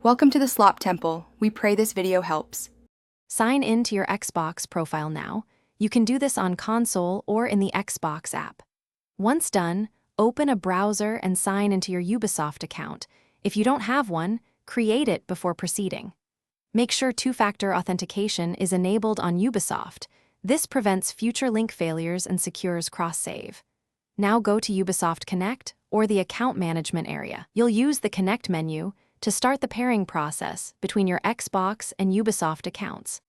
Welcome to the Slop Temple. We pray this video helps. Sign in to your Xbox profile now. You can do this on console or in the Xbox app. Once done, open a browser and sign into your Ubisoft account. If you don't have one, create it before proceeding. Make sure two-factor authentication is enabled on Ubisoft. This prevents future link failures and secures cross-save. Now go to Ubisoft Connect or the Account Management area. You'll use the Connect menu to start the pairing process between your Xbox and Ubisoft accounts.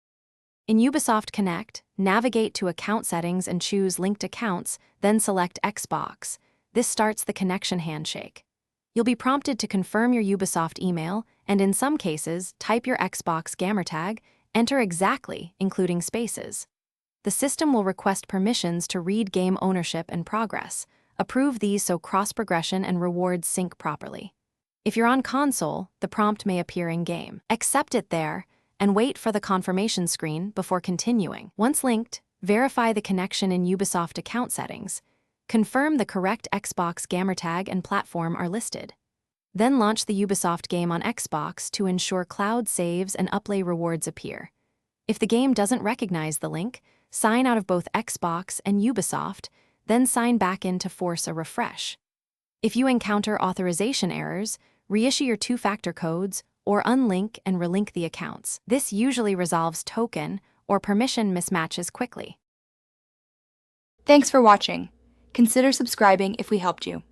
In Ubisoft Connect, navigate to Account Settings and choose Linked Accounts, then select Xbox. This starts the connection handshake. You'll be prompted to confirm your Ubisoft email, and in some cases, type your Xbox gamertag, enter exactly, including spaces. The system will request permissions to read game ownership and progress. Approve these so cross-progression and rewards sync properly. If you're on console, the prompt may appear in-game. Accept it there, and wait for the confirmation screen before continuing. Once linked, verify the connection in Ubisoft account settings. Confirm the correct Xbox gamertag and platform are listed. Then launch the Ubisoft game on Xbox to ensure cloud saves and Uplay rewards appear. If the game doesn't recognize the link, sign out of both Xbox and Ubisoft, then sign back in to force a refresh. If you encounter authorization errors, reissue your two-factor codes or unlink and relink the accounts. This usually resolves token or permission mismatches quickly. Thanks for watching. Consider subscribing if we helped you.